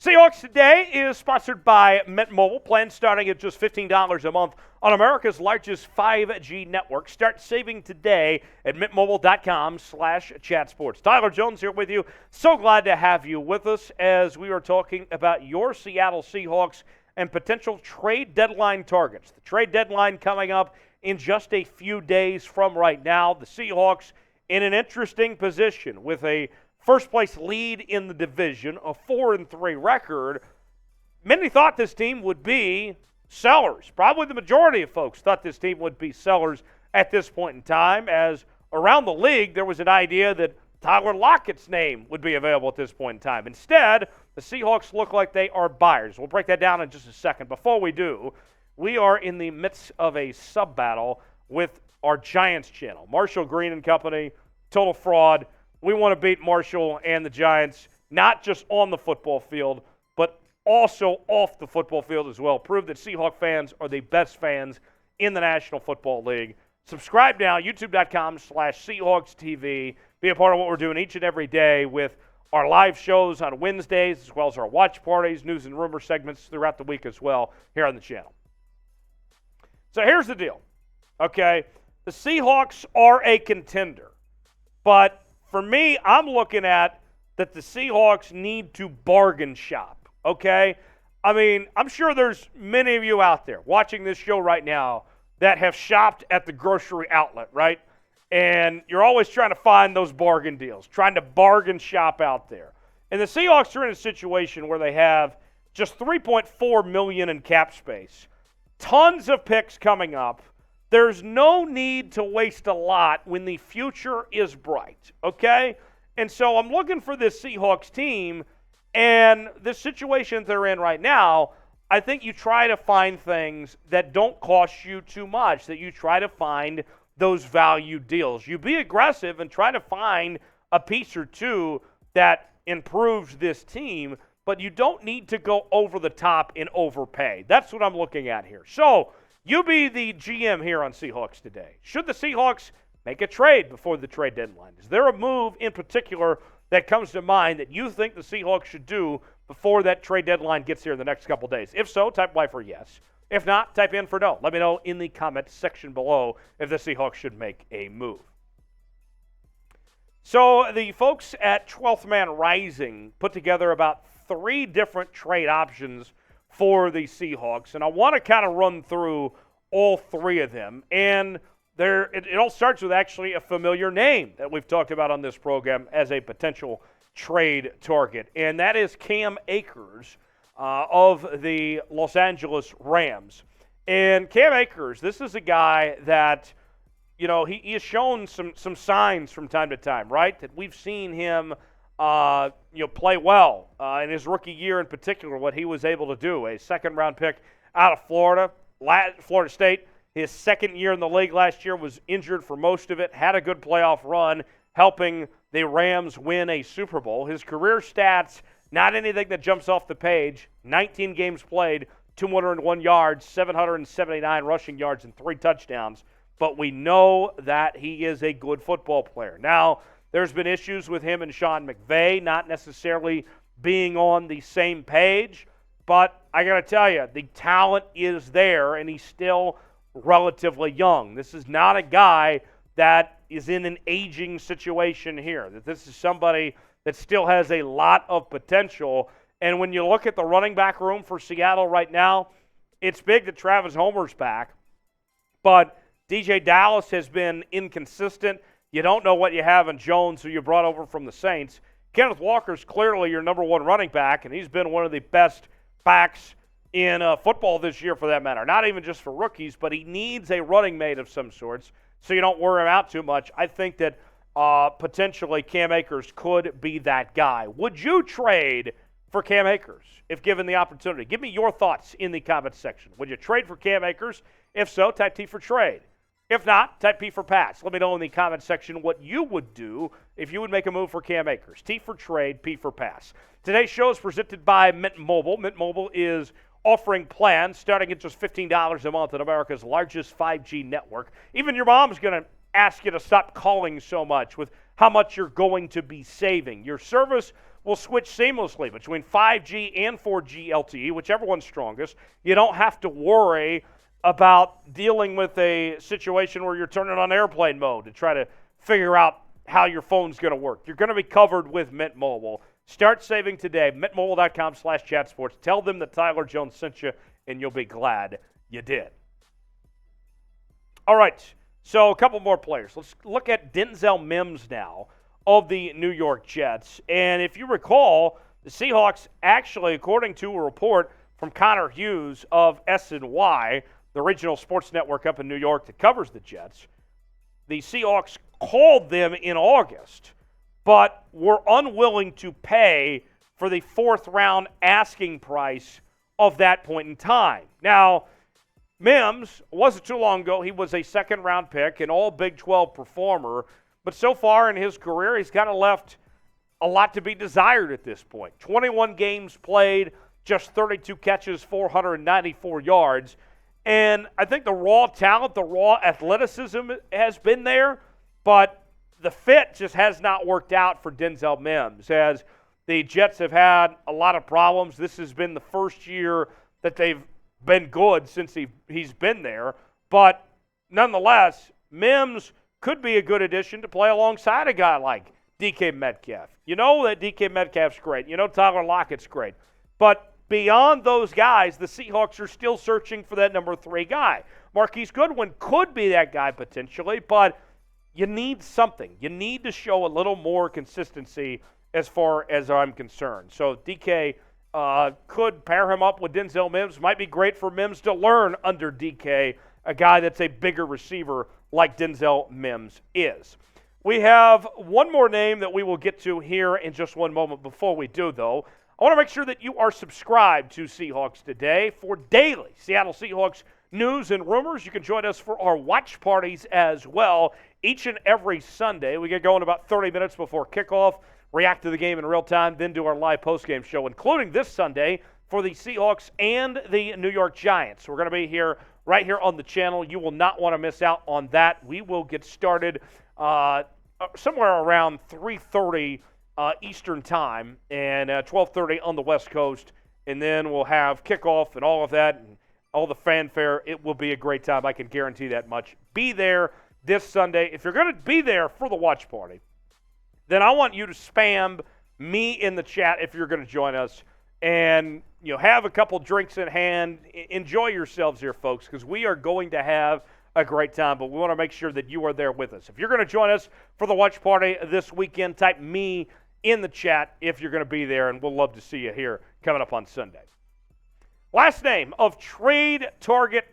Seahawks Today is sponsored by Mint Mobile. Plans starting at just $15 a month on America's largest 5G network. Start saving today at mintmobile.com/chatsports. Tyler Jones here with you. So glad to have you with us as we are talking about your Seattle Seahawks and potential trade deadline targets. The trade deadline coming up in just a few days from right now. The Seahawks in an interesting position with a first-place lead in the division, a 4-3 record. Many thought this team would be sellers. Probably the majority of folks thought this team would be sellers at this point in time, as around the league there was an idea that Tyler Lockett's name would be available at this point in time. Instead, the Seahawks look like they are buyers. We'll break that down in just a second. Before we do, we are in the midst of a sub-battle with our Giants channel. Marshall Green and Company, total fraud. We want to beat Marshall and the Giants, not just on the football field, but also off the football field as well. Prove that Seahawk fans are the best fans in the National Football League. Subscribe now, youtube.com/Seahawks TV. Be a part of what we're doing each and every day with our live shows on Wednesdays, as well as our watch parties, news and rumor segments throughout the week as well here on the channel. So here's the deal, okay? The Seahawks are a contender, but for me, I'm looking at that the Seahawks need to bargain shop, okay? I mean, I'm sure there's many of you out there watching this show right now that have shopped at the grocery outlet, right? And you're always trying to find those bargain deals, trying to bargain shop out there. And the Seahawks are in a situation where they have just $3.4 million in cap space, tons of picks coming up. There's no need to waste a lot when the future is bright, okay? And so I'm looking for this Seahawks team, and the situation they're in right now, I think you try to find things that don't cost you too much, that you try to find those value deals. You be aggressive and try to find a piece or two that improves this team, but you don't need to go over the top and overpay. That's what I'm looking at here. So, you be the GM here on Seahawks Today. Should the Seahawks make a trade before the trade deadline? Is there a move in particular that comes to mind that you think the Seahawks should do before that trade deadline gets here in the next couple days? If so, type Y for yes. If not, type in for no. Let me know in the comment section below if the Seahawks should make a move. So the folks at 12th Man Rising put together about 3 different trade options for the Seahawks, and I want to kind of run through all 3 of them. And it all starts with actually a familiar name that we've talked about on this program as a potential trade target, and that is Cam Akers of the Los Angeles Rams. And Cam Akers, this is a guy that, you know, he has shown some signs from time to time, right? That we've seen him play well in his rookie year in particular, what he was able to do. A second-round pick out of Florida State. His second year in the league last year, was injured for most of it, had a good playoff run, helping the Rams win a Super Bowl. His career stats, not anything that jumps off the page. 19 games played, 201 yards, 779 rushing yards, and 3 touchdowns. But we know that he is a good football player. Now, there's been issues with him and Sean McVay not necessarily being on the same page, but I got to tell you, the talent is there, and he's still relatively young. This is not a guy that is in an aging situation here. That this is somebody that still has a lot of potential. And when you look at the running back room for Seattle right now, it's big that Travis Homer's back, but DJ Dallas has been inconsistent. You don't know what you have in Jones, who you brought over from the Saints. Kenneth Walker's clearly your number 1 running back, and he's been one of the best backs in football this year for that matter. Not even just for rookies, but he needs a running mate of some sorts so you don't wear him out too much. I think that potentially Cam Akers could be that guy. Would you trade for Cam Akers if given the opportunity? Give me your thoughts in the comments section. Would you trade for Cam Akers? If so, type T for trade. If not, type P for pass. Let me know in the comment section what you would do if you would make a move for Cam Akers. T for trade, P for pass. Today's show is presented by Mint Mobile. Mint Mobile is offering plans starting at just $15 a month at America's largest 5G network. Even your mom's going to ask you to stop calling so much with how much you're going to be saving. Your service will switch seamlessly between 5G and 4G LTE, whichever one's strongest. You don't have to worry about dealing with a situation where you're turning on airplane mode to try to figure out how your phone's going to work. You're going to be covered with Mint Mobile. Start saving today. MintMobile.com/chatsports. Tell them that Tyler Jones sent you, and you'll be glad you did. All right, so a couple more players. Let's look at Denzel Mims now of the New York Jets. And if you recall, the Seahawks actually, according to a report from Connor Hughes of SNY, the regional sports network up in New York that covers the Jets, the Seahawks called them in August, but were unwilling to pay for the fourth-round asking price of that point in time. Now, Mims, wasn't too long ago, he was a second-round pick, an all Big 12 performer, but so far in his career, he's kind of left a lot to be desired at this point. 21 games played, just 32 catches, 494 yards. And I think the raw talent, the raw athleticism has been there, but the fit just has not worked out for Denzel Mims, as the Jets have had a lot of problems. This has been the first year that they've been good since he's been there. But nonetheless, Mims could be a good addition to play alongside a guy like DK Metcalf. You know that DK Metcalf's great. You know Tyler Lockett's great. But beyond those guys, the Seahawks are still searching for that number 3 guy. Marquise Goodwin could be that guy potentially, but you need something. You need to show a little more consistency as far as I'm concerned. So DK could pair him up with Denzel Mims. Might be great for Mims to learn under DK, a guy that's a bigger receiver like Denzel Mims is. We have one more name that we will get to here in just one moment. Before we do, though, I want to make sure that you are subscribed to Seahawks Today for daily Seattle Seahawks news and rumors. You can join us for our watch parties as well each and every Sunday. We get going about 30 minutes before kickoff, react to the game in real time, then do our live postgame show, including this Sunday for the Seahawks and the New York Giants. We're going to be here right here on the channel. You will not want to miss out on that. We will get started somewhere around 3:30 Eastern time and 12:30 on the West Coast, and then we'll have kickoff and all of that and all the fanfare. It will be a great time. I can guarantee that much. Be there this Sunday. If you're going to be there for the watch party, then I want you to spam me in the chat if you're going to join us, and have a couple drinks in hand. Enjoy yourselves here, folks, because we are going to have a great time, but we want to make sure that you are there with us. If you're going to join us for the watch party this weekend, type me in the chat if you're going to be there, and we'll love to see you here coming up on Sunday. Last name of trade target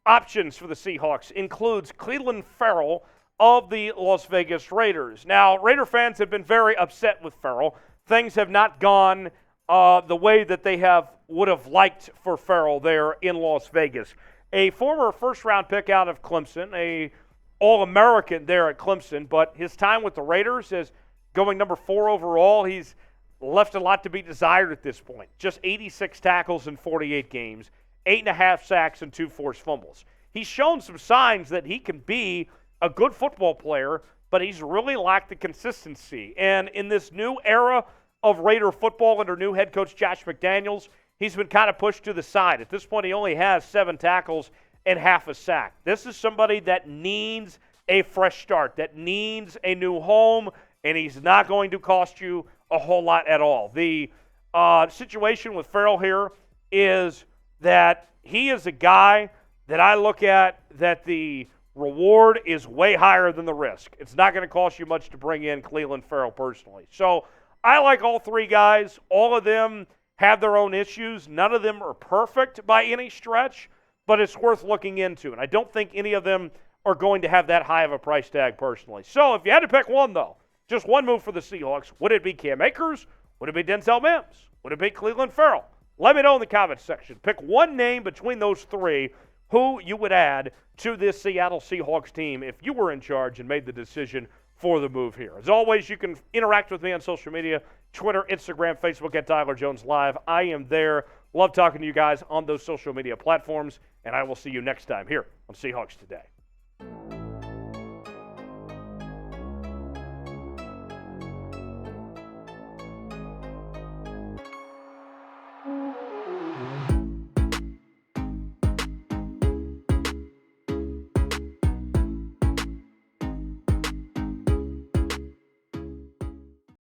options for the Seahawks includes Clelin Farrell of the Las Vegas Raiders. Now, Raider fans have been very upset with Ferrell. Things have not gone the way that they would have liked for Ferrell there in Las Vegas. A former first-round pick out of Clemson, a All-American there at Clemson, but his time with the Raiders is going number 4 overall. He's left a lot to be desired at this point. Just 86 tackles in 48 games, 8.5 sacks, and 2 forced fumbles. He's shown some signs that he can be a good football player, but he's really lacked the consistency. And in this new era of Raider football under new head coach Josh McDaniels, he's been kind of pushed to the side. At this point, he only has 7 tackles and half a sack. This is somebody that needs a fresh start, that needs a new home, and he's not going to cost you a whole lot at all. The situation with Ferrell here is that he is a guy that I look at that the reward is way higher than the risk. It's not going to cost you much to bring in Clelin Ferrell personally. So I like all 3 guys. All of them have their own issues. None of them are perfect by any stretch, but it's worth looking into. And I don't think any of them are going to have that high of a price tag personally. So if you had to pick one, though, just one move for the Seahawks, would it be Cam Akers? Would it be Denzel Mims? Would it be Clelin Ferrell? Let me know in the comments section. Pick one name between those 3 who you would add to this Seattle Seahawks team if you were in charge and made the decision for the move here. As always, you can interact with me on social media, Twitter, Instagram, Facebook at Tyler Jones Live. I am there. Love talking to you guys on those social media platforms, and I will see you next time here on Seahawks Today.